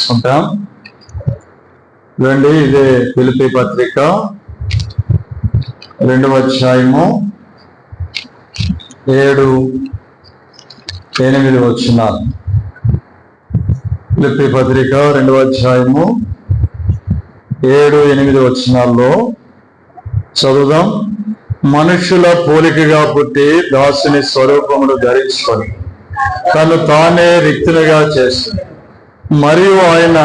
చేసుకుంటాం. రండి, ఇదే ఫిలిప్పీ పత్రిక 2వ అధ్యాయము 7-8 వచనాలు. ఫిలిప్పీ పత్రిక 2వ అధ్యాయము 7-8 వచనాల్లో చదువుదాం. మనుషుల పోలికగా పుట్టి దాసుని స్వరూపమును ధరించుకొని తను తానే రిక్తునిగా చేస్తుంది. మరియు ఆయన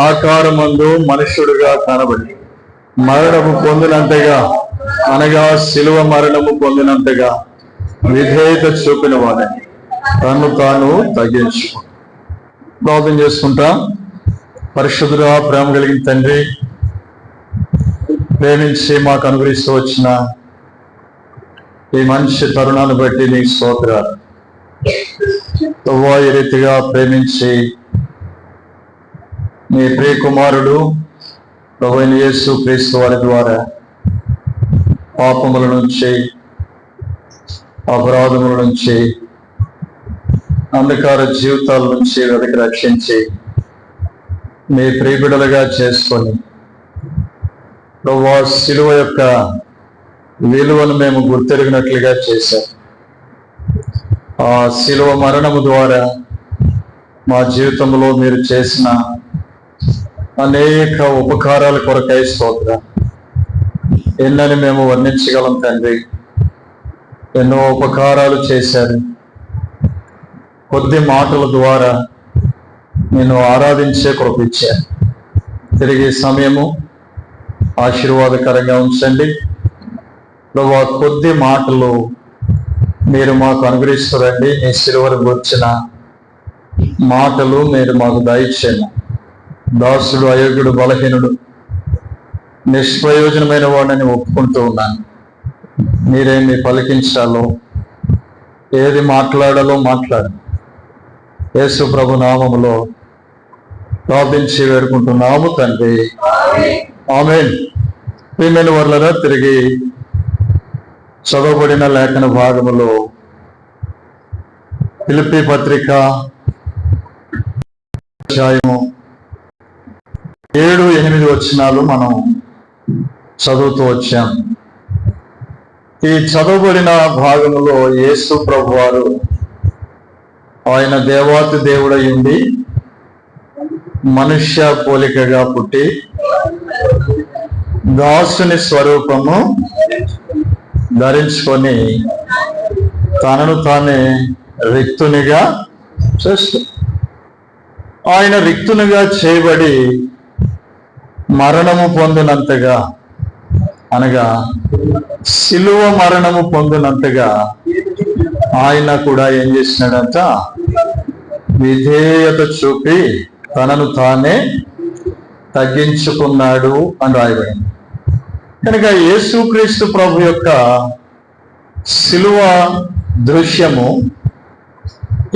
ఆకారమందు మనుష్యుడుగా కనబడి మరణము పొందినంతగా, అనగా శిలువ మరణము పొందినంతగా విధేయత చూపిన వాడని తను తాను తగ్గించు. ప్రార్థన చేసుకుంటాం. పరిశుద్ధుడా, ప్రేమ కలిగిన తండ్రి, ప్రేమించి మాకు అనుగ్రహిస్తూ వచ్చిన ఈ మంచి తరుణాన్ని బట్టి నీకు స్తోత్రాలు. ఈ రీతిగా ప్రేమించి నీ ప్రియ కుమారుడు ప్రభువైన యేసు క్రీస్తు వారి ద్వారా పాపముల నుంచి, అపరాధముల నుంచి, అంధకార జీవితాల నుంచి వెతికి రక్షించి మీ ప్రియబిడలుగా చేసుకొని ప్రభువా శిలువ యొక్క విలువను మేము గుర్తెరిగినట్లుగా చేశారు. ఆ శిలువ మరణము ద్వారా మా జీవితంలో మీరు చేసిన అనేక ఉపకారాల కొరకై స్తోత్రం. ఎన్నని మేము వర్ణించగలం తండ్రి. ఎన్నో ఉపకారాలు చేశారు. కొద్ది మాటల ద్వారా నేను ఆరాధించే కృపించారు. తిరిగి సమయము ఆశీర్వాదకరంగా ఉంచండి ప్రభువా. కొద్ది మాటలు మీరు మాకు అనుగ్రహిస్తారండి. మీ శిలువను గుర్చిన మాటలు మీరు మాకు దయచేయండి. దాసుడు అయోగ్యుడు, బలహీనుడు, నిష్ప్రయోజనమైన వాడిని ఒప్పుకుంటూ ఉన్నాను. మీరేమి పలికించాలో, ఏది మాట్లాడాలో మాట్లాడండి. యేసు ప్రభు నామములో ప్రార్థించి వేడుకుంటున్నాము తండ్రి, ఆమేన్. ప్రియమైన వర్లరా, తిరిగి చదవబడిన లేఖన భాగములో ఫిలిప్పీ పత్రిక అధ్యాయము 7-8 వచనాలు మనం చదువుతూ వచ్చాం. ఈ చదవబడిన భాగములో యేసు ప్రభు వారు ఆయన దేవాతి దేవుడై ఉండి మనుష్య పోలికగా పుట్టి దాసుని స్వరూపము ధరించుకొని తనను తానే రిక్తునిగా చేస్తాడు. ఆయన రిక్తునిగా చేయబడి మరణము పొందినంతగా, అనగా శిలువ మరణము పొందినంతగా ఆయన కూడా ఏం చేసినాడంట? విధేయత చూపి తనను తానే తగ్గించుకున్నాడు అని రాయబడింది. కనుక యేసుక్రీస్తు ప్రభు యొక్క శిలువ దృశ్యము,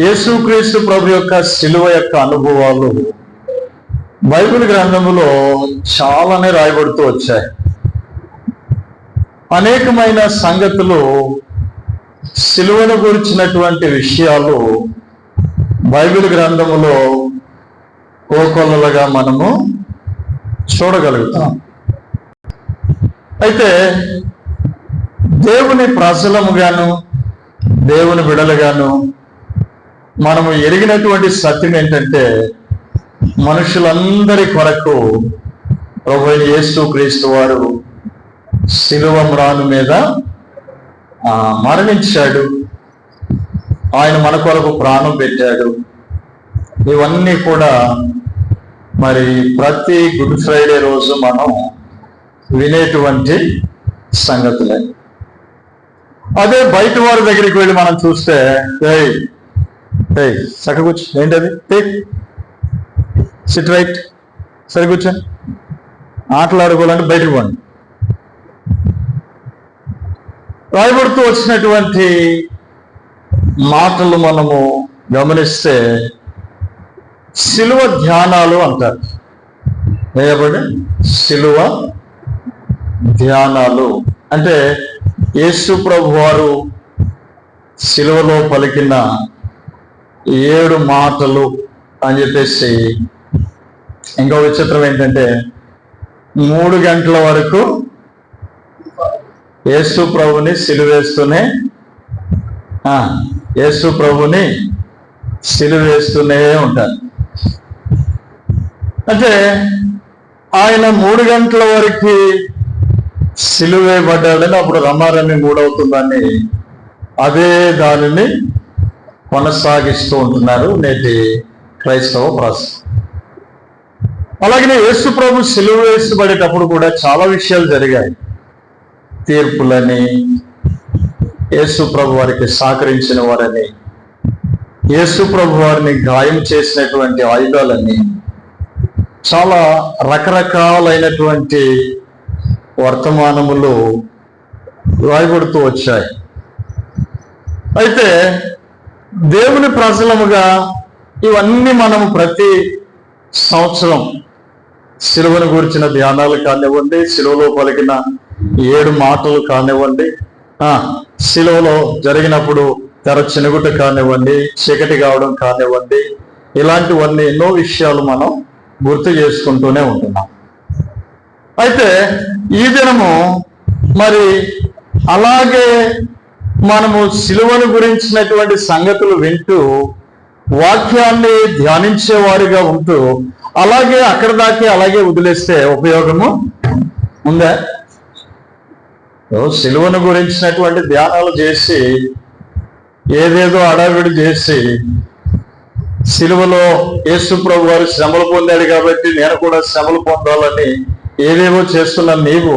యేసుక్రీస్తు ప్రభు యొక్క శిలువ యొక్క అనుభవాలు బైబిల్ గ్రంథములో చాలానే రాయబడుతూ వచ్చాయి. అనేకమైన సంగతులు, శిలువను గురించినటువంటి విషయాలు బైబిల్ గ్రంథములో కోకొల్లలుగా మనము చూడగలుగుతాం. అయితే దేవుని ప్రజలముగాను, దేవుని బిడలుగాను మనము ఎరిగినటువంటి సత్యం ఏంటంటే, మనుషులందరి కొరకు ప్రభువైన యేసుక్రీస్తు వారు శిలువ మ్రాను మీద మరణించాడు. ఆయన మన కొరకు ప్రాణం పెట్టాడు. ఇవన్నీ కూడా మరి ప్రతి గుడ్ ఫ్రైడే రోజు మనం వినేటువంటి సంగతులే. అదే బయట వారి దగ్గరికి వెళ్ళి మనం చూస్తే, చక్క కూర్చో, ఏంటది, సిట్ రైట్, సరే కూర్చో, ఆటలాడుకోవాలంటే బయటకు పోండి. రాయబడుతూ వచ్చినటువంటి మాటలు మనము గమనిస్తే శిలువ ధ్యానాలు అంటారు. వేయబడి శిలువ ధ్యానాలు అంటే యేసు ప్రభు వారు శిలువలో పలికిన 7 మాటలు అని చెప్పేసి ఇంకో విచిత్రం ఏంటంటే 3 గంటల వరకు యేసు ప్రభుని సిలువేస్తూనే యేసు ప్రభుని సిలువేస్తూనే ఉంటారు. అంటే ఆయన 3 గంటల వరకు సిలువేయబడ్డాడని అప్పుడు రమారమి మూడవుతుందని అదే దానిని కొనసాగిస్తూ ఉంటున్నారు నేటి క్రైస్తవ ప్రజలు. అలాగే యేసు ప్రభు సిలువ వేసబడేటప్పుడు కూడా చాలా విషయాలు జరిగాయి. తీర్పులని, యేసు ప్రభు వారికి సహకరించిన వారని, యేసు ప్రభు వారిని గాయం చేసినటువంటి ఆయుధాలని, చాలా రకరకాలైనటువంటి వర్తమానములు రాయబడుతూ వచ్చాయి. అయితే దేవుని ప్రజలముగా ఇవన్నీ మనము ప్రతి సంవత్సరం సిలువను గురించిన ధ్యానాలు కానివ్వండి, సిలువలో పలికిన 7 మాటలు కానివ్వండి, సిలువలో జరిగినప్పుడు తెర చినుగుట కానివ్వండి, చీకటి కావడం కానివ్వండి, ఇలాంటివన్నీ ఎన్నో విషయాలు మనం గుర్తు చేసుకుంటూనే ఉంటున్నాం. అయితే ఈ దినము మరి అలాగే మనము సిలువను గురించినటువంటి సంగతులు వింటూ వాక్యాన్ని ధ్యానించేవారిగా ఉంటూ అలాగే అక్కడ దాకే అలాగే వదిలేస్తే ఉపయోగము ఉందా? సిలువను గురించినటువంటి ధ్యానాలు చేసి ఏదేదో అడావిడి చేసి సిలువలో యేసు ప్రభు వారు శ్రమలు పొందాడు కాబట్టి నేను కూడా శ్రమలు పొందాలని ఏదేవో చేస్తున్న నీవు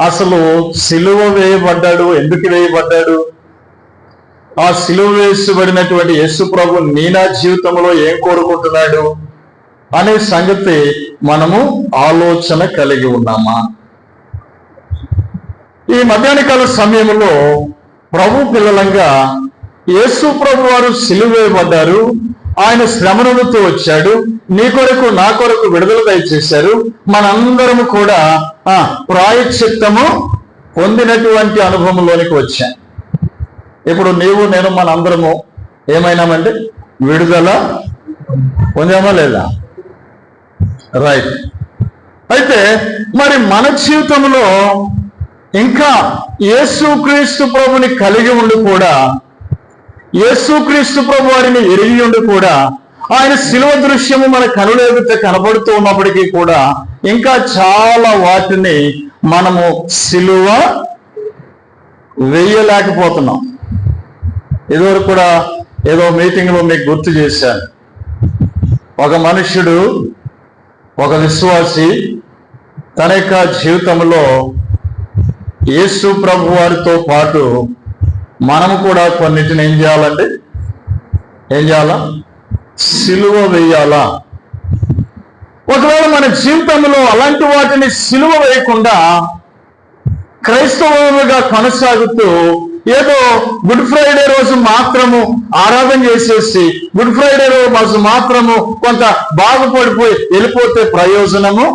అసలు సిలువ వేయబడ్డాడు, ఎందుకు వేయబడ్డాడు, ఆ సిలువ వేసబడినటువంటి యేసు ప్రభు నీ నా జీవితంలో ఏం కోరుకుంటున్నాడు అనే సంగతి మనము ఆలోచన కలిగి ఉన్నామా? ఈ మధ్యాహ్న కాల సమయంలో ప్రభు పిల్లలంగా యేసు ప్రభు వారు సిలువ వేయబడ్డారు, ఆయన శ్రమనుతో వచ్చాడు, నీ కొరకు నా కొరకు విడుదల దయచేశారు. మనందరము కూడా ప్రాయశ్చిత్తము పొందినటువంటి అనుభవంలోనికి వచ్చాం. ఇప్పుడు నీవు నేను మనందరము ఏమైనామంటే విడుదల పొందామా లేదా? రైట్. అయితే మరి మన జీవితంలో ఇంకా యేసుక్రీస్తు ప్రభుని కలిగి ఉండి కూడా, యేసుక్రీస్తు ప్రభు వారిని ఎరిగి ఉండి కూడా, ఆయన శిలువ దృశ్యము మన కనుల ఎదుట కనబడుతూ ఉన్నప్పటికీ కూడా ఇంకా చాలా వాటిని మనము సిలువ వేయలేకపోతున్నాం. ఇదివరకు కూడా ఏదో మీటింగ్లో మీకు గుర్తు చేశాను. ఒక మనుష్యుడు, ఒక విశ్వాసి తన యొక్క జీవితంలో యేసు ప్రభు వారితో పాటు మనము కూడా కొన్నిటిని ఏం చేయాలండి? ఏం చేయాలా? సిలువ వేయాలా? ఒకవేళ మన జీవితంలో అలాంటి వాటిని సిలువ వేయకుండా క్రైస్తవులుగా కొనసాగుతూ ఏదో గుడ్ ఫ్రైడే రోజు మాత్రము ఆరాధన చేసేసి గుడ్ ఫ్రైడే రోజు మాత్రము కొంత బాగుపడిపోయి వెళ్ళిపోతే ప్రయోజనము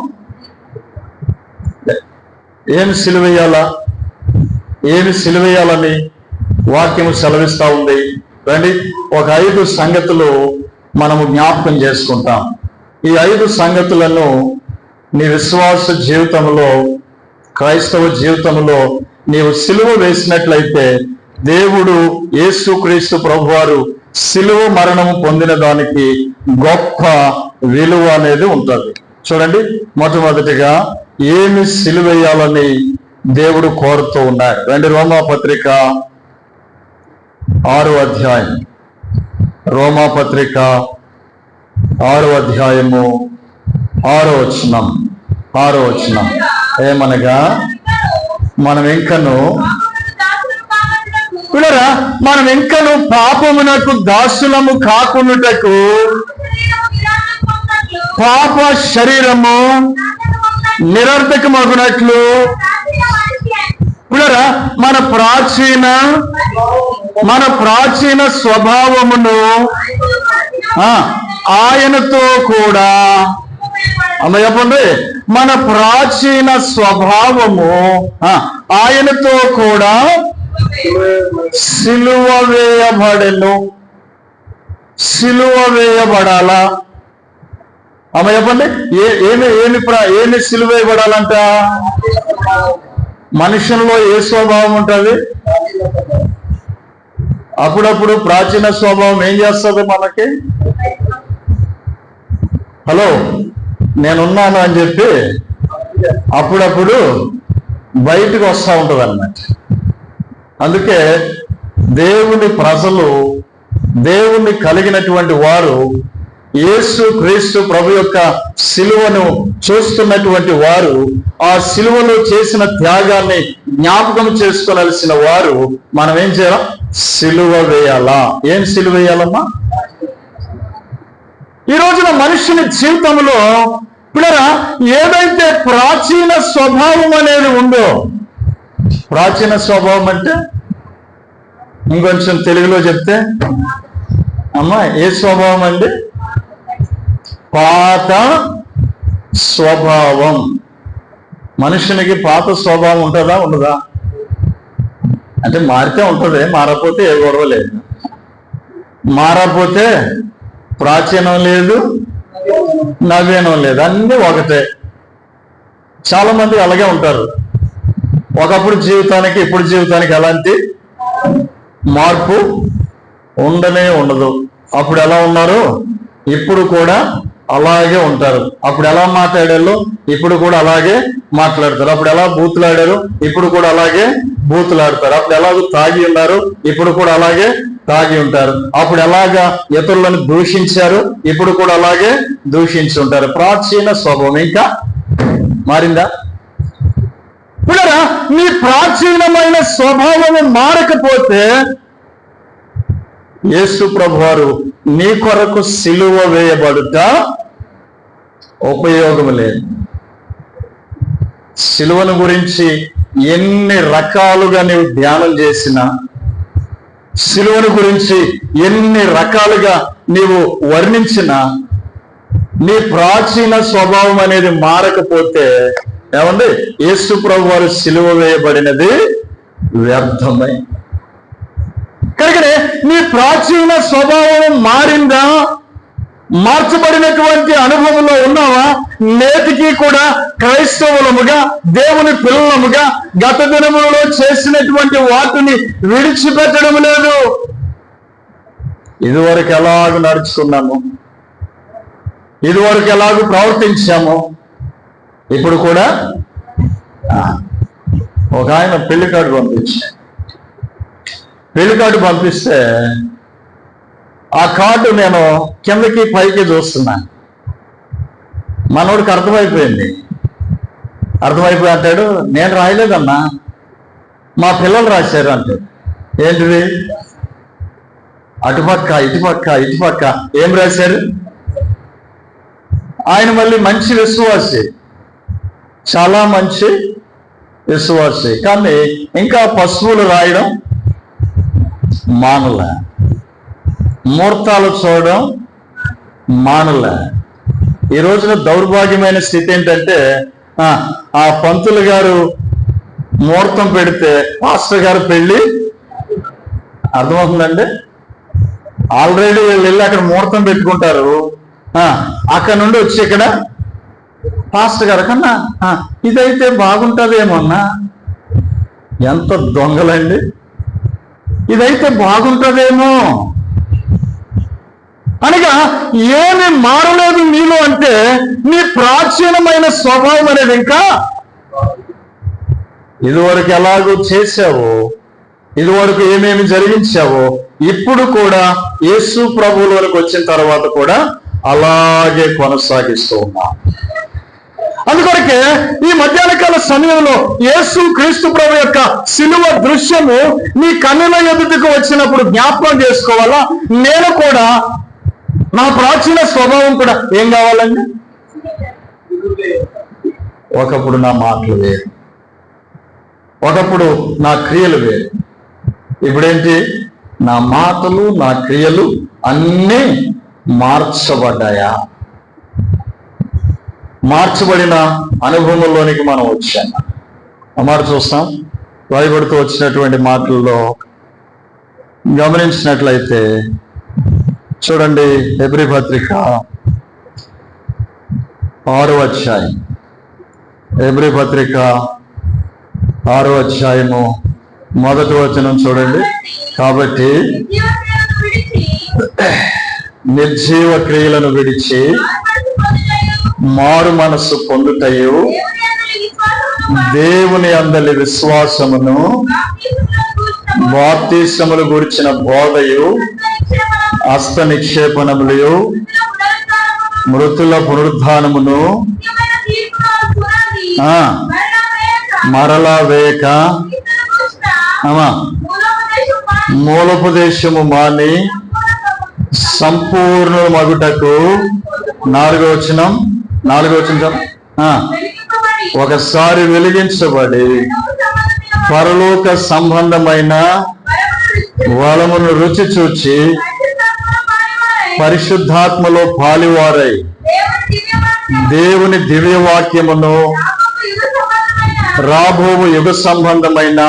ఏమి సిలువేయాలా? ఏమి సిలువేయాలని వాక్యము సెలవిస్తా ఉంది. రండి, ఒక 5 సంగతులు మనము జ్ఞాపకం చేసుకుంటాం. ఈ 5 సంగతులను నీ విశ్వాస జీవితంలో, క్రైస్తవ జీవితంలో నీవు సిలువ వేసినట్లయితే దేవుడు యేసుక్రీస్తు ప్రభువారు సిలువ మరణము పొందిన దానికి గొప్ప విలువ అనేది ఉంటుంది. చూడండి, మొట్టమొదటిగా ఏమి సిలువేయాలని దేవుడు కోరుతూ ఉన్నాడు. రండి, రోమాపత్రిక 6వ అధ్యాయం, రోమాపత్రిక 6వ అధ్యాయము 6వ వచనం. ఏమనగా మనం ఇంకను పాపమునకు దాసులము కాకున్నటకు పాప శరీరము నిరర్థకమగునట్లు మన ప్రాచీన స్వభావమును ఆయనతో కూడా చెప్పండి, మన ప్రాచీన స్వభావము ఆయనతో కూడా సిలువ వేయబడెను. సిలువ వేయబడాలా? అమ్మ చెప్పండి, ఏమి సిలువ వేయబడాలంట? మనుషుల్లో ఏ స్వభావం ఉంటుంది? అప్పుడప్పుడు ప్రాచీన స్వభావం ఏం చేస్తుంది మనకి? హలో, నేనున్నాను అని చెప్పి అప్పుడప్పుడు బయటకు వస్తూ ఉంటుంది అన్నమాట. అందుకే దేవుని ప్రజలు, దేవుణ్ణి కలిగినటువంటి వారు యేసు క్రీస్తు ప్రభు యొక్క సిలువను చూస్తున్నటువంటి వారు ఆ సిలువలో చేసిన త్యాగాన్ని జ్ఞాపకం చేసుకోవాల్సిన వారు మనం ఏం చేయాలా? సిలువ వేయాలా. ఏం సిలువ వేయాలమ్మా? ఈ రోజున మనుషుని జీవితంలో పిల్లరా ఏదైతే ప్రాచీన స్వభావం అనేది ఉందో, ప్రాచీన స్వభావం అంటే ఇంకొంచెం తెలుగులో చెప్తే అమ్మా ఏ స్వభావం అండి? పాత స్వభావం. మనుషునికి పాత స్వభావం ఉంటుందా ఉండదా? అంటే మారితే ఉంటుంది, మారకపోతే ఏ గొడవ లేదు. మారకపోతే ప్రాచీనం లేదు, నవీనం లేదు, అన్నీ ఒకటే. చాలా మంది అలాగే ఉంటారు. ఒకప్పుడు జీవితానికి ఇప్పుడు జీవితానికి ఎలాంటి మార్పు ఉండనే ఉండదు. అప్పుడు ఎలా ఉన్నారు, ఇప్పుడు కూడా అలాగే ఉంటారు. అప్పుడు ఎలా మాట్లాడారో ఇప్పుడు కూడా అలాగే మాట్లాడతారు. అప్పుడు ఎలా బూతులాడారు ఇప్పుడు కూడా అలాగే బూతులాడతారు. అప్పుడు ఎలాగో తాగి ఉన్నారు ఇప్పుడు కూడా అలాగే తాగి ఉంటారు. అప్పుడు ఎలాగా ఇతరులను దూషించారు ఇప్పుడు కూడా అలాగే దూషించి ఉంటారు. ప్రాచీన స్వభావం ఇంకా మారిందా? పిల్లరా, నీ ప్రాచీనమైన స్వభావము మారకపోతే యేసు ప్రభు వారు నీ కొరకు సిలువ వేయబడుట ఉపయోగం లేదు. సిలువను గురించి ఎన్ని రకాలుగా నీవు ధ్యానం చేసినా, సిలువను గురించి ఎన్ని రకాలుగా నీవు వర్ణించినా, నీ ప్రాచీన స్వభావం అనేది మారకపోతే ఏమండి, యేసు ప్రభు వారు సిలువ వేయబడినది వ్యర్థమై. కనుకనే నీ ప్రాచీన స్వభావం మారిందా? మార్చబడినటువంటి అనుభవంలో ఉన్నావా? నేటికి కూడా క్రైస్తవులముగా, దేవుని పిల్లలముగా గత దినములలో చేసినటువంటి వాటిని విడిచిపెట్టడం లేదు. ఇదివరకు ఎలాగ నడుచుకున్నాము, ఇదివరకు ఎలాగ ప్రవర్తించాము, ఇప్పుడు కూడా ఒక ఆయన పెళ్లి కార్డు పంపించాడు. పెళ్లి కార్డు పంపిస్తే ఆ కార్డు నేను కిందకి పైకి చూస్తున్నాను. మనోడికి అర్థమైపోయి అంటాడు, నేను రాయలేదన్నా మా పిల్లలు రాశారు అంటాడు. ఏంటిది? అటుపక్క ఇటుపక్క ఏం రాశారు? ఆయన మళ్ళీ మంచి విశ్వాసి, చాలా మంచి విశ్వాసి, కానీ ఇంకా పశువులు రాయడం మానలే, ముహూర్తాలు చూడడం మానలే. ఈ రోజున దౌర్భాగ్యమైన స్థితి ఏంటంటే ఆ పంతులు గారు ముహూర్తం పెడితే పాస్టర్ గారు పెళ్లి అర్థమవుతుందండి. ఆల్రెడీ వీళ్ళు వెళ్ళి అక్కడ ముహూర్తం పెట్టుకుంటారు. అక్కడ నుండి వచ్చి ఇక్కడ పాస్టర్ గారు కన్నా ఇదైతే బాగుంటుందేమన్నా. ఎంత దొంగలండి! ఇదైతే బాగుంటుందేమో అనగా ఏమి మారలేదు నీలో అంటే నీ ప్రాచీనమైన స్వభావం అనేది ఇంకా ఇదివరకు ఎలాగో చేశావో, ఇదివరకు ఏమేమి జరిగించావో ఇప్పుడు కూడా యేసు ప్రభువులోనికి వచ్చిన తర్వాత కూడా అలాగే కొనసాగిస్తూ ఉన్నాం. అందుకొరకే ఈ మధ్యాహ్న కాల సమయంలో యేసు క్రీస్తు ప్రభు యొక్క సిలువ దృశ్యము నీ కన్నుల ఎదుటకు వచ్చినప్పుడు జ్ఞాపకం చేసుకోవాలా. నేను కూడా నా ప్రాచీన స్వభావం కూడా ఏం కావాలండి? ఒకప్పుడు నా మాటలు వేరు, ఒకప్పుడు నా క్రియలు వేరు. ఇప్పుడేంటి? నా మాటలు నా క్రియలు అన్నీ మార్చబడ్డాయా? మార్చబడిన అనుభవంలోనికి మనం వచ్చాం. అమాట చూస్తాం. రాయబడుతూ వచ్చినటువంటి మాటల్లో గమనించినట్లయితే చూడండి, హెబ్రీ పత్రిక 6వ అధ్యాయం, హెబ్రీ పత్రిక 6వ అధ్యాయము 1వ వచనం చూడండి. కాబట్టి నిర్జీవ క్రియలను విడిచి మారు మనస్సు పొందుటయు దేవుని అందలి విశ్వాసమును బాప్తిసములు గురించిన బోధయు హస్త నిక్షేపణములు మృతుల పునరుద్ధానమును మరలా వేయక మూలోపదేశము మాని సంపూర్ణ మగుటకు 4వ వచనం ఒకసారి వెలిగించబడి పరలోక సంబంధమైన వలమును రుచి చూచి పరిశుద్ధాత్మలో పాలివారై దేవుని దివ్యవాక్యమును రాబోవు యుగ సంబంధమైన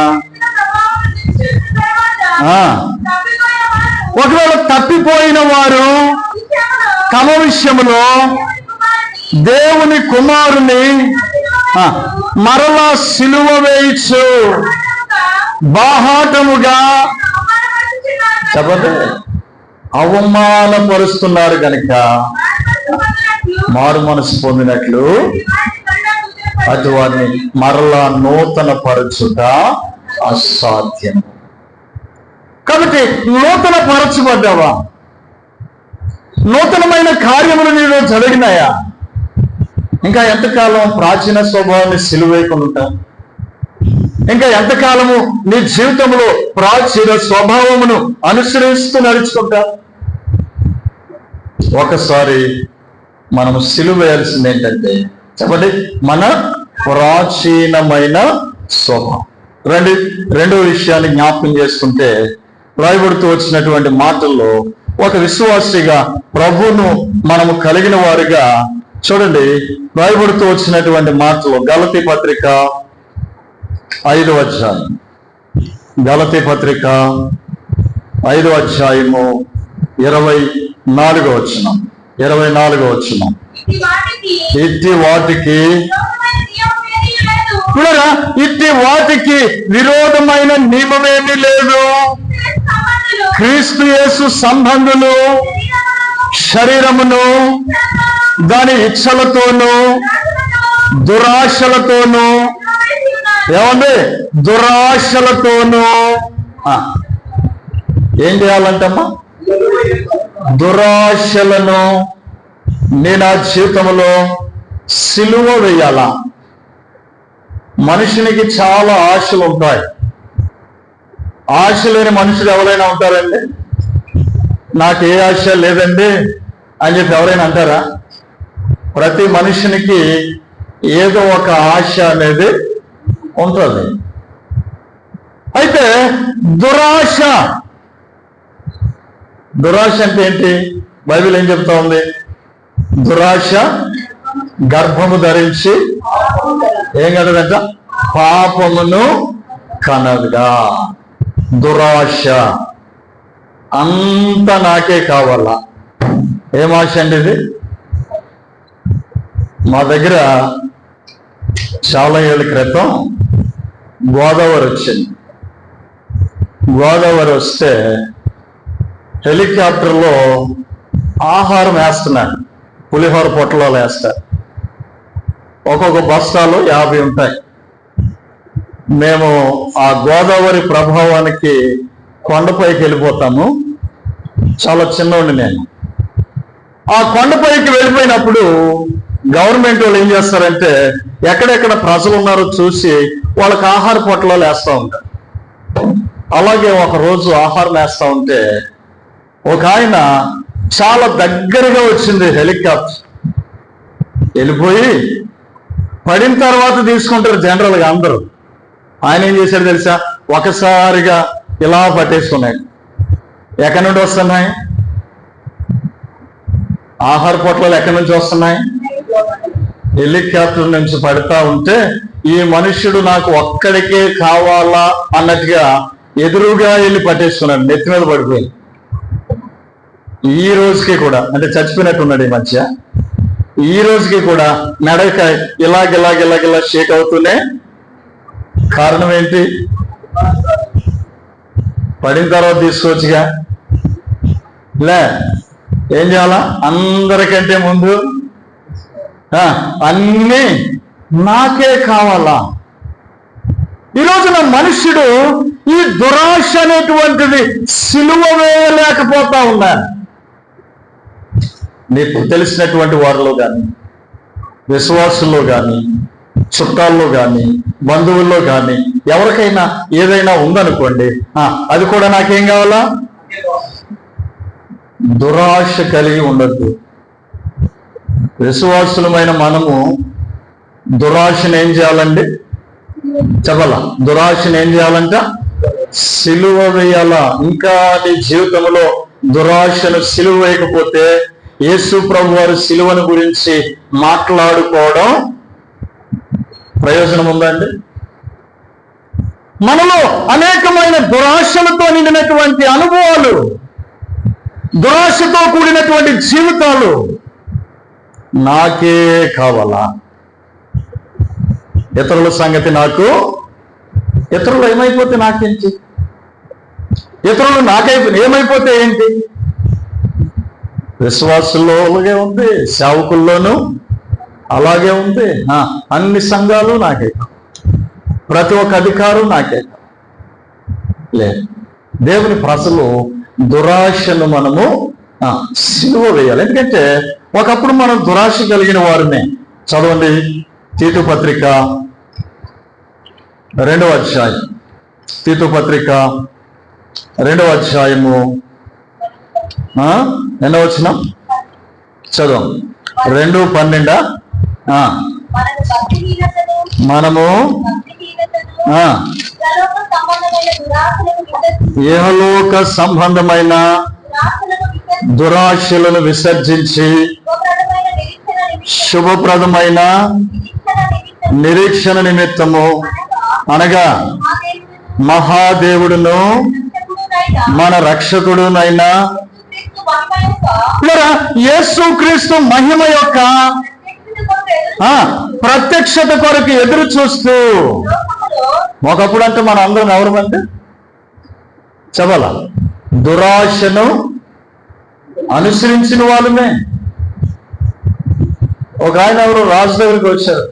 ఒకవేళ తప్పిపోయిన వారు తమ విషయములో దేవుని కుమారుని మరలా సిలువ వేయచ్చు బాహాటముగా చెప్పండి అవమానపరుస్తున్నారు కనుక మారు మనసు పొందినట్లు అటు వారిని మరలా నూతన పరచుట అసాధ్యం. కాబట్టి నూతన పరచబడ్డావా? నూతనమైన కార్యములు నీలో జరిగినాయా? ఇంకా ఎంతకాలం ప్రాచీన స్వభావాన్ని సిలువేయకుండా? ఇంకా ఎంతకాలము నీ జీవితంలో ప్రాచీన స్వభావమును అనుసరిస్తూ నడుచుకుంటా? ఒకసారి మనము సిలువేయాల్సింది ఏంటంటే చెప్పండి, మన ప్రాచీనమైన స్వభావం. రెండో విషయాన్ని జ్ఞాపకం చేసుకుంటే రాయబడుతూ వచ్చినటువంటి మాటల్లో ఒక విశ్వాసిగా ప్రభువును మనము కలిగిన వారిగా చూడండి, రాయబడుతూ వచ్చినటువంటి మాటలు గలతీ పత్రిక 5వ అధ్యాయం, గలతీ పత్రిక 5వ అధ్యాయము 24వ వచనం. ఇట్టి వాటికి విరోధమైన నియమమేమీ లేదు. క్రీస్తు యేసు సంబంధులు శరీరమును దాని ఇచ్చలతోనూ దురాశలతోనూ ఏమండి దురాశలతోనూ ఏం చేయాలంటమ్మా? దురాశలను నేను ఆ జీవితంలో సిలువ వేయాలా? మనిషినికి చాలా ఆశలు ఉంటాయి. ఆశ లేని మనుషులు ఎవరైనా ఉంటారండి? నాకు ఏ ఆశ లేదండి అని చెప్పి ఎవరైనా అంటారా? ప్రతి మనిషినికి ఏదో ఒక ఆశ అనేది ఉంటుంది. అయితే దురాశ అంటే ఏంటి? బైబిల్ ఏం చెప్తా ఉంది? దురాశ గర్భము ధరించి ఏం కనదంట? పాపమును కనదుగా. దురాశ అంత నాకే కావాలా? ఏం ఆశ అండి ఇది? మా దగ్గర చాలా ఏళ్ళ క్రితం గోదావరి వచ్చింది. గోదావరి వస్తే హెలికాప్టర్లో ఆహారం వేస్తున్నాడు. పులిహోర పొట్టలో వేస్తారు. ఒక్కొక్క బస్తాలు 50 ఉంటాయి. మేము ఆ గోదావరి ప్రభావానికి కొండపైకి వెళ్ళిపోతాము. చాలా చిన్నోండి నేను. ఆ కొండపైకి వెళ్ళిపోయినప్పుడు గవర్నమెంట్ వాళ్ళు ఏం చేస్తారంటే ఎక్కడెక్కడ ప్రజలు ఉన్నారో చూసి వాళ్ళకి ఆహార పొట్టలో వేస్తూ ఉంటారు. అలాగే ఒక రోజు ఆహారం వేస్తూ ఉంటే ఒక ఆయన చాలా దగ్గరగా వచ్చింది హెలికాప్టర్. వెళ్ళిపోయి పడిన తర్వాత తీసుకుంటారు జనరల్గా అందరూ. ఆయన ఏం చేశాడు తెలుసా? ఒకసారిగా ఇలా పట్టేసుకున్నాడు. ఎక్కడి నుండి వస్తున్నాయి ఆహార పొట్లాలు? ఎక్కడి నుంచి వస్తున్నాయి? హెలికాప్టర్ నుంచి పడతా ఉంటే ఈ మనుష్యుడు నాకు ఒక్కడికే కావాలా అన్నట్టుగా ఎదురుగా వెళ్ళి పట్టేసుకున్నాడు. నెత్తి మీద పడిపోయింది. ఈ రోజుకి కూడా అంటే చచ్చిపోయినట్టున్నాడు ఈ మధ్య. ఈ రోజుకి కూడా మెడక ఇలాగిలా షేక్ అవుతూనే. కారణం ఏంటి? పడిన తర్వాత తీసుకోవచ్చుగా. లే, ఏం చేయాలా? అందరికంటే ముందు అన్నీ నాకే కావాలా? ఈ రోజున మనుష్యుడు ఈ దురాశ అనేటువంటిది సిలువ వేయలేకపోతా ఉన్నారు. నీకు తెలిసినటువంటి వారిలో కానీ, విశ్వాసుల్లో కానీ, చుట్టాల్లో కానీ, బంధువుల్లో కానీ ఎవరికైనా ఏదైనా ఉందనుకోండి, అది కూడా నాకేం కావాలా? దురాశ కలిగి ఉండద్దు. విశ్వాసులమైన మనము దురాశను ఏం చేయాలండి? చెప్పాలా? దురాశను ఏం చేయాలంట? సిలువ వేయాలా. ఇంకా నీ జీవితంలో దురాశను సిలువ వేయకపోతే యేసు ప్రభు వారు సిలువను గురించి మాట్లాడుకోవడం ప్రయోజనం ఉందండి? మనలో అనేకమైన దురాశలతో నిండినటువంటి అనుభవాలు, దురాశతో కూడినటువంటి జీవితాలు. నాకే కావాలా? ఇతరుల సంగతి నాకు, ఇతరులు ఏమైపోతే నాకేంటి? ఇతరులు ఏమైపోతే ఏంటి? విశ్వాసుల్లో అలాగే ఉంది, సేవకుల్లోనూ అలాగే ఉంది. అన్ని సంఘాలు నాకే, ప్రతి ఒక్క అధికారం నాకే. లేదు, దేవుని ప్రజలు దురాశను మనము సిలువ వేయాలి. ఎందుకంటే ఒకప్పుడు మనం దురాశ కలిగిన వారిని. చదవండి, తీతు పత్రిక 2వ అధ్యాయం. తీతు పత్రిక 2వ అధ్యాయము ఎన్నో వచనం చదువు. 2:12. మనము ఇహలోక సంబంధమైన దురాశలను విసర్జించి శుభప్రదమైన నిరీక్షణ నిమిత్తము, అనగా మహాదేవుడును మన రక్షకుడునైనా యేసుక్రీస్తు మహిమ యొక్క ప్రత్యక్షత కొరకు ఎదురు చూస్తూ. ఒకప్పుడు అంటే మన అందరం ఎవరమంటే చెప్పాలా? దురాశను అనుసరించిన వాళ్ళమే. ఒక ఆయన ఎవరు రాజు దగ్గరికి వచ్చారు.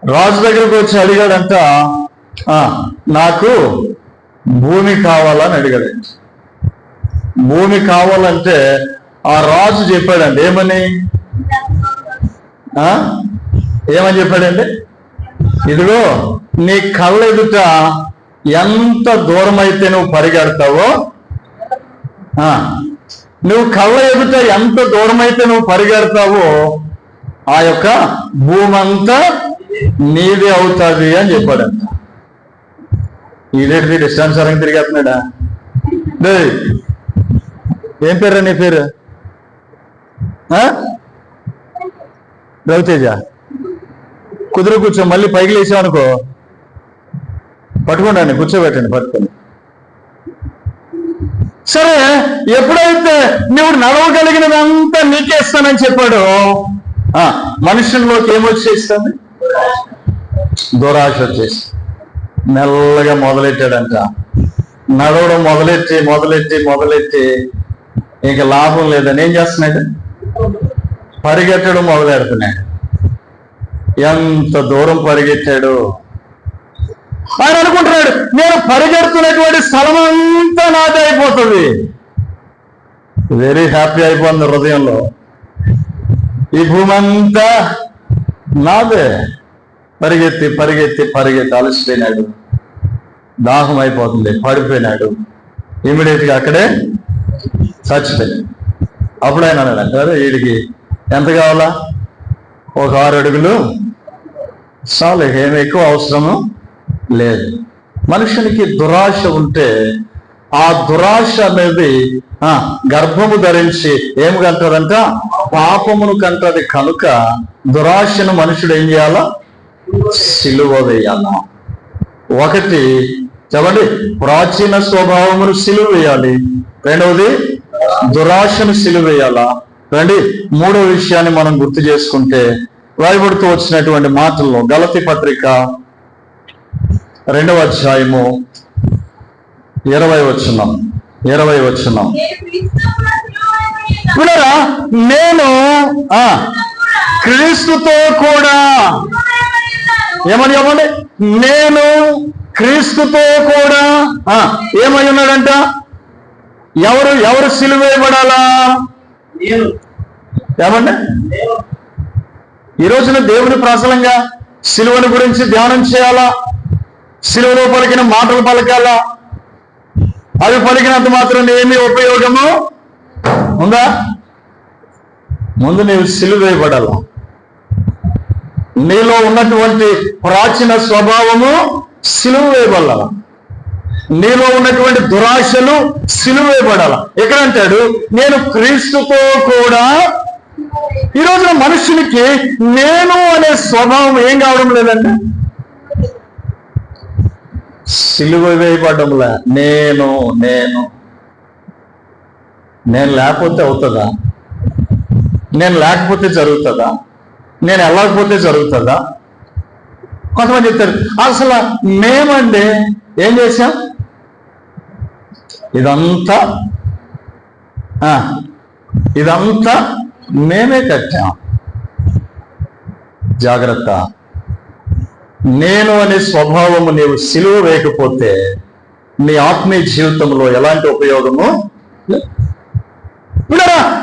రాజు దగ్గరికి వచ్చి అడిగాడంట, నాకు భూమి కావాలని అడిగాడు. భూమి కావాలంటే ఆ రాజు చెప్పాడండి ఏమని చెప్పాడండి? ఇదిగో నీ కళ్ళ ఎదుట ఎంత దూరం అయితే నువ్వు పరిగెడతావో, నువ్వు కళ్ళ ఎదుట ఎంత దూరం అయితే నువ్వు పరిగెడతావో ఆ యొక్క భూమంతా నీదే అవుతుంది అని చెప్పాడంట. ఇదేంటి డిస్టాన్సరంగా తిరిగేస్తున్నాడా? ఏం పేరు నీ పేరు? రవితేజ. కుదురు కూర్చో, మళ్ళీ పైకి లేచావనుకో పట్టుకోండి, కూర్చోబెట్టండి పట్టుకొని. సరే, ఎప్పుడైతే నువ్వు నడవగలిగినదంతా నీకేస్తానని చెప్పాడు, మనుషుల్లోకి ఏమొచ్చేస్తుంది? దురాశ వచ్చేసి మెల్లగా మొదలెట్టాడంట. నడవడం మొదలెట్టి ఇంక లాభం లేదని ఏం చేస్తున్నాడు? పరిగెట్టడం మొదలెడుతున్నాడు. ఎంత దూరం పరిగెట్టాడు! ఆయన అనుకుంటున్నాడు, నేను పరిగెడుతున్నటువంటి స్థలం అంతా నాదే అయిపోతుంది. వెరీ హ్యాపీ అయిపోయింది హృదయంలో. ఈ భూమి అంతా నాదే. పరిగెత్తి అలసిపోయినాడు. దాహం అయిపోతుంది, పడిపోయినాడు. ఇమీడియట్గా అక్కడే చచ్చిపోయాడు. అప్పుడు ఆయన అన్నాడు, వీడికి ఎంత కావాలా? ఒక 6 అడుగులు చాలు, ఏమి ఎక్కువ అవసరము లేదు. మనుషునికి దురాశ ఉంటే ఆ దురాశ అనేది గర్భము ధరించి ఏమి కంటారంట? పాపమును కంటది. కనుక దురాశను మనుషుడు ఏం చేయాలా? సిలువ వేయాలా. ఒకటి చెప్పండి, ప్రాచీన స్వభావమును సిలువ వేయాలి. రెండవది దురాశను సిలువ వేయాలా. రండి, మూడో విషయాన్ని మనం గుర్తు చేసుకుంటే రాయబడుతూ వచ్చినటువంటి మాటల్లో గలతీ పత్రిక 2వ అధ్యాయము 20వ వచనం. వినరా, నేను క్రీస్తుతో కూడా ఏమని చెప్పండి, నేను క్రీస్తుతో కూడా ఏమై ఉన్నాడంట? ఎవరు సిలువ వేయబడాలా? ఏమండి, ఈ రోజున దేవుని ప్రసలంగా సిలువను గురించి ధ్యానం చేయాలా? సిలువలో పలికిన మాటలు పలకాలా? అవి పలికినంత మాత్రం ఏమీ ఉపయోగము ఉందా? ముందు నీవు సిలువ వేయబడాలా. నీలో ఉన్నటువంటి ప్రాచీన స్వభావము సిలువ వేయబడాల. నీలో ఉన్నటువంటి దురాశలు సిలువ వేయబడాల. ఎక్కడంటాడు, నేను క్రీస్తుతో కూడా. ఈ రోజున మనుషునికి నేను అనే స్వభావం ఏం కావడం లేదండి, సిలువ వేయబడ్డంలా. నేను నేను నేను లేకపోతే అవుతుందా? నేను లేకపోతే జరుగుతుందా? నేను వెళ్ళకపోతే జరుగుతుందా? కొంతమంది చెప్తారు, అసలు మేమండి ఏం చేశాం, ఇదంతా మేమే కట్టాం. జాగ్రత్త, నేను అనే స్వభావము నీవు సిలువ వేయకపోతే నీ ఆత్మీయ జీవితంలో ఎలాంటి ఉపయోగము?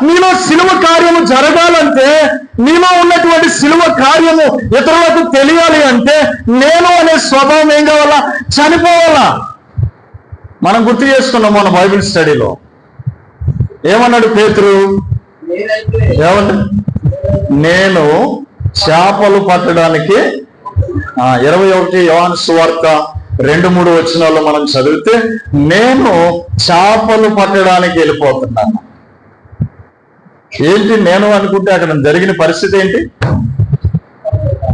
నీలో సిలువ కార్యము జరగాలంటే, నీలో ఉన్నటువంటి సిలువ కార్యము ఇతరులకు తెలియాలి అంటే నేను అనే స్వభావం ఏం కావాలా? చనిపోవాలా. మనం గుర్తు చేసుకున్నాం మన బైబిల్ స్టడీలో. ఏమన్నాడు పేతురు? ఏమన్నా, నేను చేపలు పట్టడానికి 21 యోహాను సువార్త 2-3 వచనాల్లో మనం చదివితే, నేను చేపలు పట్టడానికి వెళ్ళిపోతున్నాను. ఏంటి నేను అనుకుంటే అక్కడ జరిగిన పరిస్థితి ఏంటి?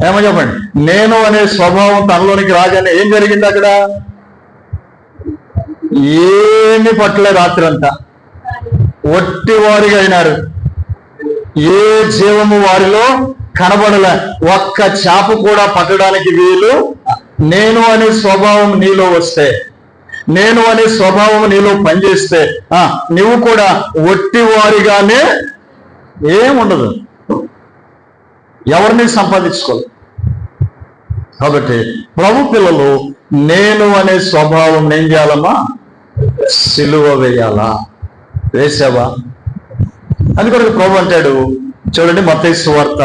ఏమో చెప్పండి. నేను అనే స్వభావం తనలోనికి రాగానే ఏం జరిగింది అక్కడ? ఏమి పట్టలే, రాత్రి అంతా ఒట్టి వారిగా అయినారు. ఏ జీవము వారిలో కనబడలే. ఒక్క చేప కూడా పట్టడానికి వీలు. నేను అనే స్వభావం నీలో వస్తే, నేను అనే స్వభావం నీలో పనిచేస్తే నువ్వు కూడా ఒట్టి వారిగానే ఏముండదు, ఎవరిని సంపాదించుకోవాలి. కాబట్టి ప్రభు పిల్లలు నేను అనే స్వభావం ఏం చేయాలమ్మా? సిలువ వేయాలా? వేసావా? అందుకొరకు ప్రభు అంటాడు చూడండి, మత్తయి సువార్త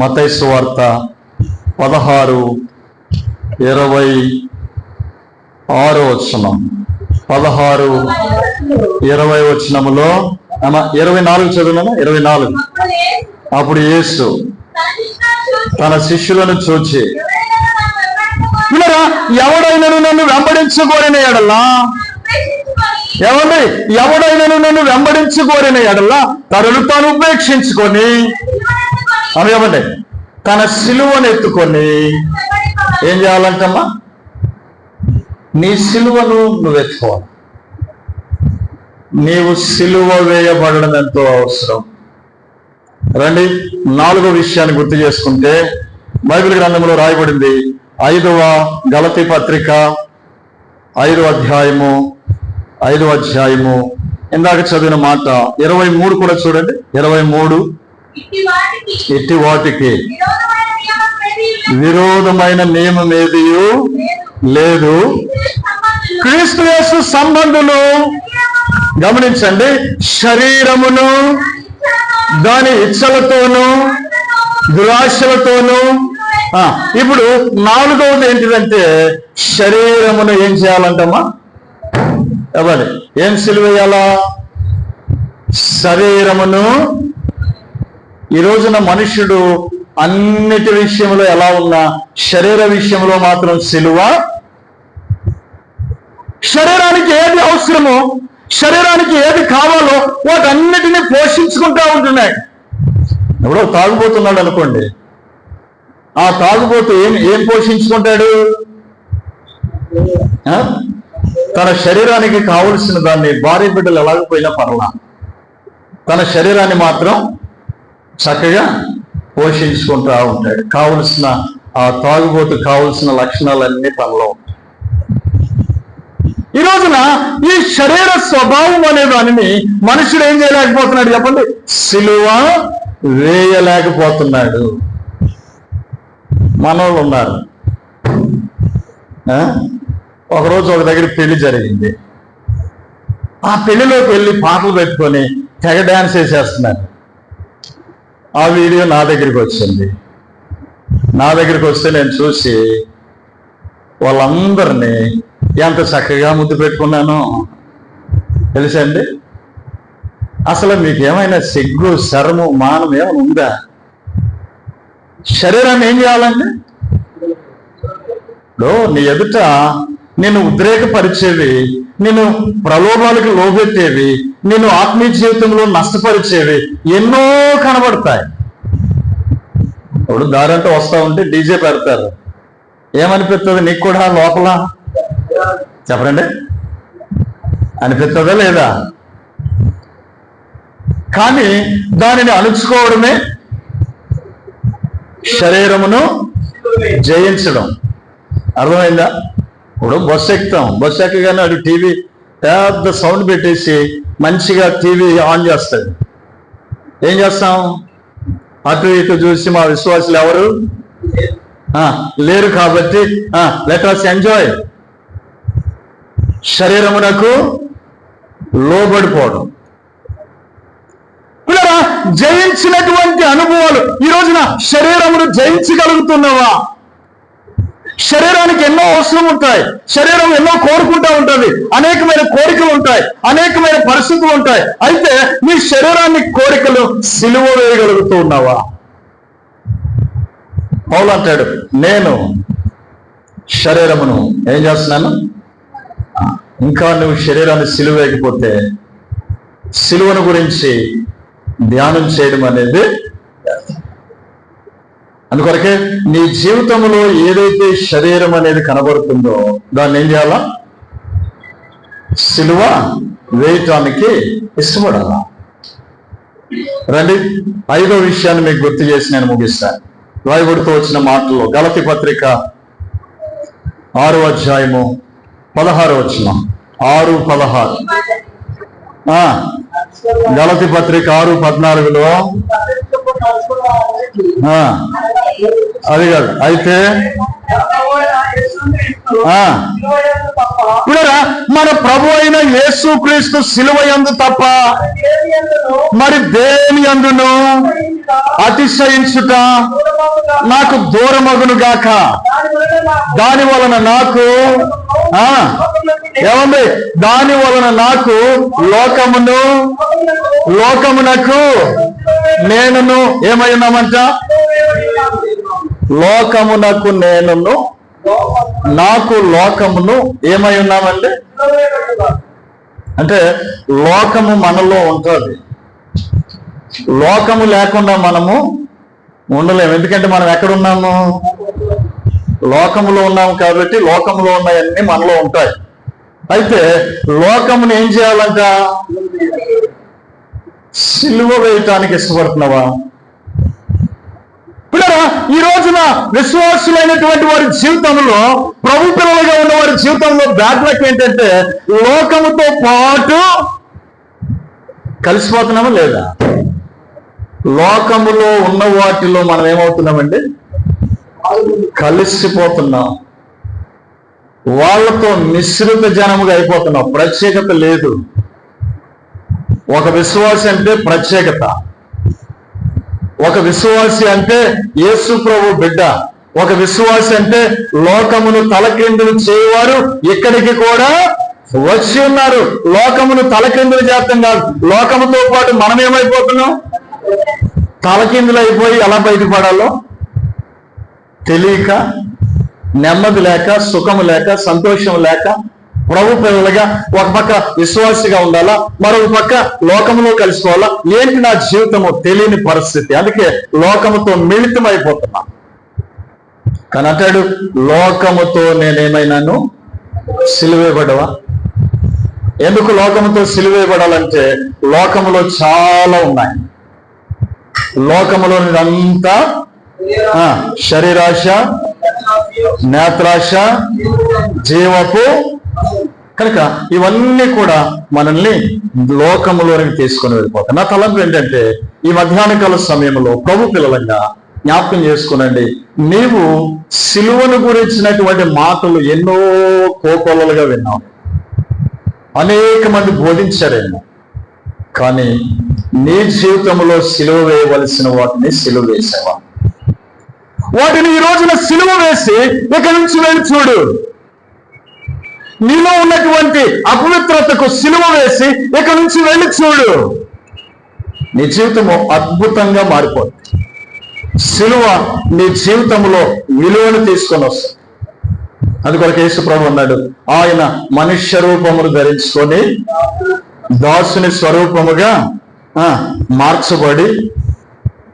16:26 వచనం. 16:20 వచనములో 24 చదువునా? 24. అప్పుడు యేసు తన శిష్యులను చూచి, ఎవడైనను నన్ను వెంబడించగోరిన ఎడలా, ఎవడైనను నన్ను వెంబడించగోరిన ఎడలా తనను తాను ఉపేక్షించుకొని, ఏమండి, తన సిలువను ఎత్తుకొని ఏం చేయాలంటమ్మా? నీ సిలువను నువ్వు ఎత్తుకోవాలి. నీవు సిలువ వేయబడడం ఎంతో అవసరం. రండి, 4వ విషయాన్ని గుర్తు చేసుకుంటే బైబిల్ గ్రంథంలో రాయబడింది 5వ గలతీ పత్రిక 5వ అధ్యాయము ఇందాక చదివిన మాట 23 కూడా చూడండి. 23, ఇట్టి వాటికి విరోధమైన నియమం ఏది లేదు, క్రీస్తు యేసు సంబంధులు. గమనించండి, శరీరమును దాని ఇచ్చలతోనూ దురాశలతోనూ. ఇప్పుడు 4వది ఏంటిదంటే, శరీరమును ఏం చేయాలంటమ్మా? ఎవరి ఏం సిలువేయాలా? శరీరమును. ఈ రోజున మనుష్యుడు అన్నిటి విషయంలో ఎలా ఉన్నా శరీర విషయంలో మాత్రం సిలువ. శరీరానికి ఏది అవసరమో, శరీరానికి ఏది కావాలో వాటన్నిటినీ పోషించుకుంటా ఉంటున్నాయి. ఎవడో తాగుబోతున్నాడు అనుకోండి, ఆ తాగుబోతు ఏం పోషించుకుంటాడు? తన శరీరానికి కావలసిన దాన్ని భార్య బిడ్డలు ఎలాగపోయినా పర్లా తన శరీరాన్ని మాత్రం చక్కగా పోషించుకుంటూ ఉంటాడు. కావలసిన ఆ తాగుబోతు కావలసిన లక్షణాలన్నీ తనలో. ఈ రోజున ఈ శరీర స్వభావం అనే దానిని మనుషుడు ఏం చేయలేకపోతున్నాడు చెప్పండి? సిలువ వేయలేకపోతున్నాడు. మనోళ్ళు ఉన్నారు. ఒకరోజు ఒక దగ్గర పెళ్లి జరిగింది. ఆ పెళ్లిలోకి వెళ్ళి పాటలు పెట్టుకొని తెగ డాన్స్ వేసేస్తున్నారు. ఆ వీడియో నా దగ్గరికి వచ్చింది. నా దగ్గరికి వస్తే నేను చూసి వాళ్ళందరినీ ఎంత చక్కగా ముద్దు పెట్టుకున్నానో తెలుసండి. అసలు మీకేమైనా సిగ్గు, శరము, మానం ఏమైనా ఉందా? శరీరాన్ని ఏం చేయాలండి? నీ ఎదుట నిన్ను ఉద్రేకపరిచేవి, నిన్ను ప్రలోభాలకు లోబెట్టేవి, నిన్ను ఆత్మీయ జీవితంలో నష్టపరిచేవి ఎన్నో కనబడతాయి. ఇప్పుడు దారంటే వస్తా ఉంటే డీజే పెడతారు. ఏమనిపిస్తుంది నీకు కూడా లోపల? చెప్పండి, అనిపిస్తుందా లేదా? కానీ దానిని అణుచుకోవడమే శరీరమును జయించడం. అర్థమైందా? ఇప్పుడు బస్సు ఎక్కుతాం. బస్సు ఎక్కగానే అది టీవీ పెద్ద సౌండ్ పెట్టేసి మంచిగా టీవీ ఆన్ చేస్తాడు. ఏం చేస్తాం? అటు ఇటు చూసి మా విశ్వాసులు ఎవరు లేరు కాబట్టి లెట్ us ఎంజాయ్. శరీరమునకు లోబడిపోవడం. ఇలా జయించినటువంటి అనుభవాలు ఈ రోజున శరీరమును జయించగలుగుతున్నావా? శరీరానికి ఎన్నో అవసరం ఉంటాయి. శరీరం ఎన్నో కోరుకుంటా ఉంటుంది. అనేకమైన కోరికలు ఉంటాయి, అనేకమైన పరిస్థితులు ఉంటాయి. అయితే నీ శరీరాన్ని కోరికలు సిలువ వేయగలుగుతూ ఉన్నావా? పౌలు అంటాడు, నేను శరీరమును ఏం చేస్తున్నాను? ఇంకా నువ్వు శరీరాన్ని సిలువ వేయకపోతే సిలువను గురించి ధ్యానం చేయడం అనేది. అందుకొరకే నీ జీవితంలో ఏదైతే శరీరం అనేది కనబడుతుందో దాన్ని ఏం చేయాలా? సిలువ వేయటానికి ఇష్టపడాలా. రండి, 5వ విషయాన్ని మీకు గుర్తు చేసి నేను ముగిస్తాను. రాయబడుతూ వచ్చిన మాటల్లో గలతీ పత్రిక 6వ అధ్యాయము 16వ వచనం. 6:16. గలతీ పత్రిక 6:14లో అది కాదు. అయితే మన ప్రభు అయిన యేసుక్రీస్తు సిలువ యందు తప్ప మరి దేని యందును అతిశయించుట నాకు దూరమగును గాక. దాని వలన నాకు ఏమండి? దాని వలన నాకు లోకమునకు నేనును ఏమై ఉన్నామంట? లోకమునకు నేనును, నాకు లోకమును ఏమై ఉన్నామండి? అంటే లోకము మనలో ఉంటుంది. లోకము లేకుండా మనము ఉండలేము. ఎందుకంటే మనం ఎక్కడున్నాము? లోకములో ఉన్నాము కాబట్టి లోకములో ఉన్నాయన్నీ మనలో ఉంటాయి. అయితే లోకమును ఏం చేయాలంట? సిలువ వేయటానికి ఇష్టపడుతున్నావా? పిల్లరా, ఈ రోజున విశ్వాసులైనటువంటి వారి జీవితంలో, ప్రభు పిల్లలుగా ఉన్న వారి జీవితంలో బ్యాడ్ లక్ ఏంటంటే లోకముతో పాటు కలిసిపోతున్నామా లేదా? లోకములో ఉన్న వాటిలో మనం ఏమవుతున్నామండి? కలిసిపోతున్నాం. వాళ్ళతో మిశ్రిత జనముగా అయిపోతున్నాం. ప్రత్యేకత లేదు. ఒక విశ్వాసి అంటే ప్రత్యేకత. ఒక విశ్వాసి అంటే యేసు ప్రభు బిడ్డ. ఒక విశ్వాసి అంటే లోకమును తలకిందులు చేయవారు ఇక్కడికి కూడా వచ్చి ఉన్నారు. లోకమును తలకిందులు చేస్తాం కాదు, లోకముతో పాటు మనం ఏమైపోతున్నాం? తలకిందులు అయిపోయి ఎలా బయటపడాలో తెలియక, నెమ్మది లేక, సుఖము లేక, సంతోషం లేక, ప్రభు పిల్లలుగా ఒక పక్క విశ్వాసిగా ఉండాలా, మరొక పక్క లోకములో కలిసిపోవాలా. ఏంటి నా జీవితము తెలియని పరిస్థితి. అందుకే లోకముతో మిళితం అయిపోతున్నా. కానీ అంటాడు, లోకముతో నేనేమైనాను సిలువేయబడవా? ఎందుకు లోకముతో సిలువేయబడాలంటే లోకములో చాలా ఉన్నాయి. లోకములో అంతా శరీరాశ, నేత్రాశ, జీవపు, కనుక ఇవన్నీ కూడా మనల్ని లోకములోనికి తీసుకొని వెళ్ళిపోతాయి. నా తలంపు ఏంటంటే ఈ మధ్యాహ్న కాల సమయంలో ప్రభు పిల్లలంగా జ్ఞాపకం చేసుకునండి, నీవు సిలువను గురించినటువంటి మాటలు ఎన్నో కోకొల్లలుగా విన్నావు, అనేక మంది బోధించారేమో, కానీ నీ జీవితంలో సిలువ వేయవలసిన వాటిని సిలువ వేసావా? వాటిని ఈ రోజున సిలువ వేసి ఇక్కడి నుంచి వెళ్ళి చూడు. నీలో ఉన్నటువంటి అపవిత్రతకు సిలువ వేసి ఇక్కడి నుంచి వెళ్ళి చూడు. నీ జీవితము అద్భుతంగా మారిపోతుంది. సిలువ నీ జీవితంలో విలువను తీసుకొని వస్తుంది. అందుకొరకు యేసు ప్రభు అన్నాడు, ఆయన మనుష్య రూపమును ధరించుకొని దాసుని స్వరూపముగా మార్చబడి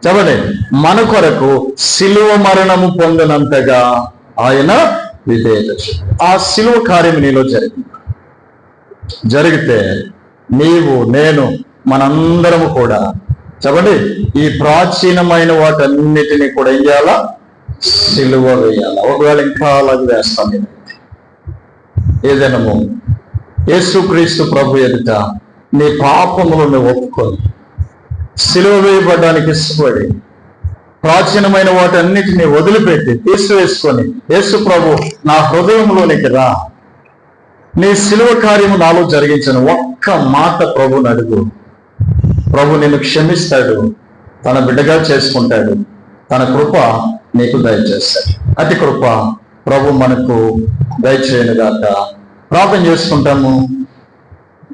చెప్పండి మన కొరకు సిలువ మరణము పొందినంతగా ఆయన విధేయత. ఆ సిలువ కార్యం నీలో జరిగితే నీవు, నేను, మనందరము కూడా చెప్పండి ఈ ప్రాచీనమైన వాటన్నిటినీ కూడా ఏం చేయాలా? సిలువ వేయాలా. ఒకవేళ ఇంకా అలాగే వేస్తాం. ఏదైనా యేసుక్రీస్తు ప్రభు ఎదుట నీ పాపములను ఒప్పుకొని సిలువ వేయబడ్డానికి ఇష్టపడి ప్రాచీనమైన వాటన్నిటిని వదిలిపెట్టి తీసివేసుకొని యేసు ప్రభు నా హృదయంలోనికి రా, నీ సిలువ కార్యము నాలో జరిగించను ఒక్క మాట ప్రభుని అడుగు. ప్రభు నిన్ను క్షమిస్తాడు, తన బిడ్డగా చేసుకుంటాడు, తన కృప నీకు దయచేస్తాడు. అతి కృప ప్రభు మనకు దయచేయనుగాక. ప్రార్థన చేసుకుంటాము.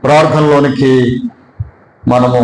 ప్రార్థనలోనికి మనము